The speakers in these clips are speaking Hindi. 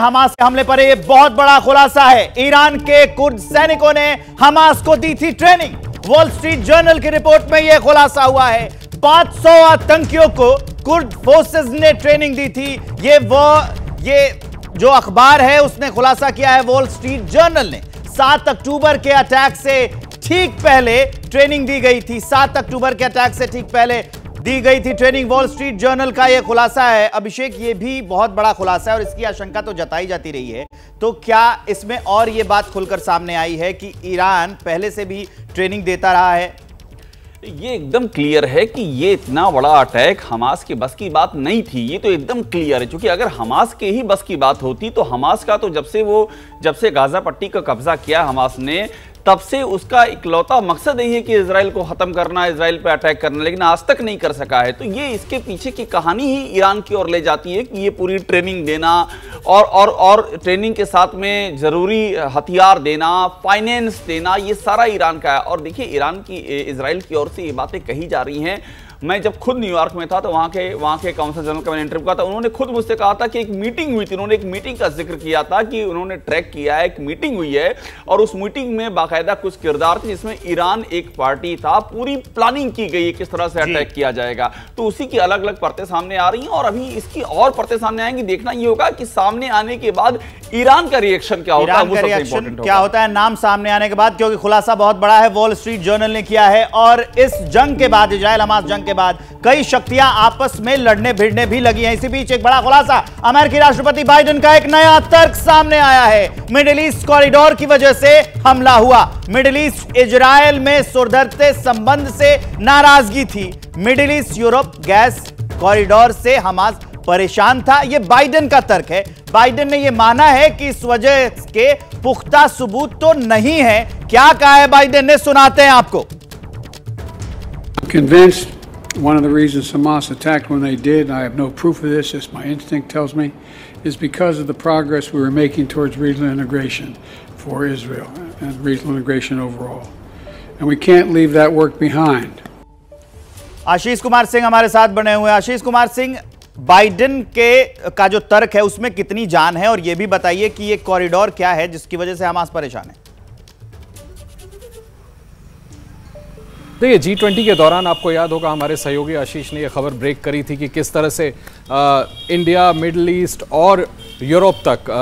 हमास के हमले पर यह बहुत बड़ा खुलासा है। ईरान के कुर्द सैनिकों ने हमास को दी थी ट्रेनिंग। वॉल स्ट्रीट जर्नल की रिपोर्ट में यह खुलासा हुआ है। 500 आतंकियों को कुर्द फोर्सेस ने ट्रेनिंग दी थी। ये जो अखबार है उसने खुलासा किया है, वॉल स्ट्रीट जर्नल ने। 7 अक्टूबर के अटैक से ठीक पहले ट्रेनिंग दी गई थी। 7 अक्टूबर के अटैक से ठीक पहले दी गई थी ट्रेनिंग। वॉल स्ट्रीट जर्नल का यह खुलासा है। अभिषेक, यह भी बहुत बड़ा खुलासा है और इसकी आशंका तो जताई जाती रही है, तो क्या इसमें और यह बात खुलकर सामने आई है कि ईरान पहले से भी ट्रेनिंग देता रहा है? ये एकदम क्लियर है कि ये इतना बड़ा अटैक हमास के बस की बात नहीं थी। ये तो एकदम क्लियर है, क्योंकि अगर हमास के ही बस की बात होती तो हमास का तो जब से गाजा पट्टी का कब्जा किया हमास ने, तब से उसका इकलौता मकसद यही है कि इजराइल को खत्म करना, इजराइल पे अटैक करना, लेकिन आज तक नहीं कर सका है। तो ये इसके पीछे की कहानी ही ईरान की ओर ले जाती है कि ये पूरी ट्रेनिंग देना और ट्रेनिंग के साथ में जरूरी हथियार देना, फाइनेंस देना, ये सारा ईरान का है। और देखिए, ईरान की इजराइल की ओर से ये बातें कही जा रही हैं। मैं जब खुद न्यूयॉर्क में था तो वहाँ के काउंसिल जनरल का मैंने इंटरव्यू किया था। उन्होंने खुद मुझसे कहा था कि एक मीटिंग हुई थी। उन्होंने एक मीटिंग का जिक्र किया था कि उन्होंने ट्रैक किया है, एक मीटिंग हुई है और उस मीटिंग में बाकायदा कुछ किरदार थे जिसमें ईरान एक पार्टी था। पूरी प्लानिंग की गई है किस तरह से अटैक किया जाएगा। तो उसी की अलग अलग परतें सामने आ रही हैं और अभी इसकी और परतें सामने आएंगी। देखना ये होगा कि सामने आने के बाद ईरान का रिएक्शन क्या होता है, वो सबसे इंपॉर्टेंट क्या होता है नाम सामने आने के बाद, क्योंकि खुलासा बहुत बड़ा है, वॉल स्ट्रीट जर्नल ने किया है। और इस जंग के बाद, इजराइल हमास जंग के बाद कई शक्तियां आपस में लड़ने भिड़ने भी लगी हैं। इसी बीच एक बड़ा खुलासा अमेरिकी राष्ट्रपति बाइडेन का, एक नया तर्क सामने आया है। मिडिल ईस्ट कॉरिडोर की वजह से हमला हुआ। मिडिल ईस्ट इजराइल में सुधरते संबंध से नाराजगी थी। Middle east Europe gas corridor से हमास परेशान था, यह बाइडेन का तर्क है। बाइडेन ने यह माना है कि इस वजह के पुख्ता सबूत तो नहीं है। क्या कहा है बाइडेन ने, सुनाते हैं आपको। Convinced one of the reasons Hamas attacked when they did, I have no proof of this, just my instinct tells me, is because of the progress we were making towards regional integration for Israel and regional integration overall. And we can't leave that work behind. Ashish Kumar Singh हमारे साथ बने हुए हैं। आशीष कुमार सिंह, बाइडेन का जो तर्क है उसमें कितनी जान है, और यह भी बताइए कि ये कॉरिडोर क्या है जिसकी वजह से हमास परेशान है? देखिए, G20 के दौरान आपको याद होगा हमारे सहयोगी आशीष ने यह खबर ब्रेक करी थी कि किस तरह से इंडिया, मिडिल ईस्ट और यूरोप तक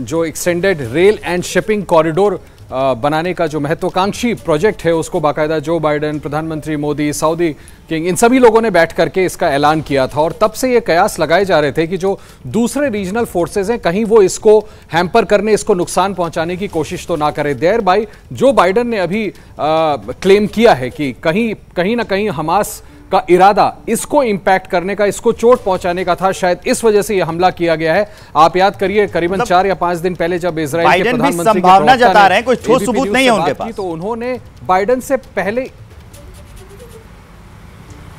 जो extended rail and shipping corridor बनाने का जो महत्वाकांक्षी प्रोजेक्ट है उसको बाकायदा जो बाइडेन, प्रधानमंत्री मोदी, सऊदी किंग, इन सभी लोगों ने बैठ करके इसका ऐलान किया था। और तब से ये कयास लगाए जा रहे थे कि जो दूसरे रीजनल फोर्सेज हैं कहीं वो इसको हैम्पर करने, इसको नुकसान पहुंचाने की कोशिश तो ना करें। देयर बाय जो बाइडेन ने अभी क्लेम किया है कि कहीं ना कहीं हमास का इरादा इसको इंपैक्ट करने का, इसको चोट पहुंचाने का था, शायद इस वजह से यह हमला किया गया है। आप याद करिए, करीबन 4 या 5 दिन पहले जब इजराइल के प्रधानमंत्री संभावना जता रहे हैं, कोई ठोस सबूत नहीं है उनके पास, तो उन्होंने बाइडेन से पहले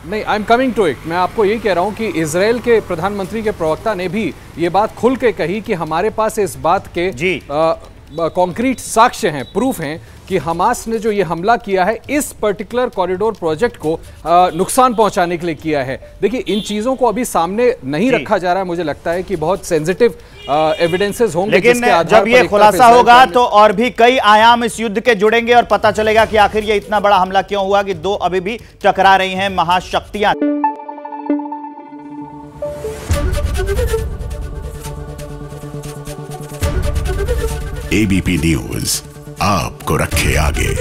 नहीं, I am coming to it, मैं आपको यही कह रहा हूं कि इजराइल के प्रधानमंत्री के प्रवक्ता ने भी ये बात खुल के कही कि हमारे पास इस बात के कॉन्क्रीट साक्ष्य हैं, प्रूफ हैं कि हमास ने जो ये हमला किया है इस पर्टिकुलर कॉरिडोर प्रोजेक्ट को नुकसान पहुंचाने के लिए किया है। देखिए, इन चीजों को अभी सामने नहीं रखा जा रहा है। मुझे लगता है कि बहुत सेंसिटिव एविडेंसेस होंगे, लेकिन जब ये खुलासा होगा तो और भी कई आयाम इस युद्ध के जुड़ेंगे और पता चलेगा कि आखिर ये इतना बड़ा हमला क्यों हुआ कि दो अभी भी टकरा रही हैं महाशक्तियां। एबीपी न्यूज आपको रखे आगे।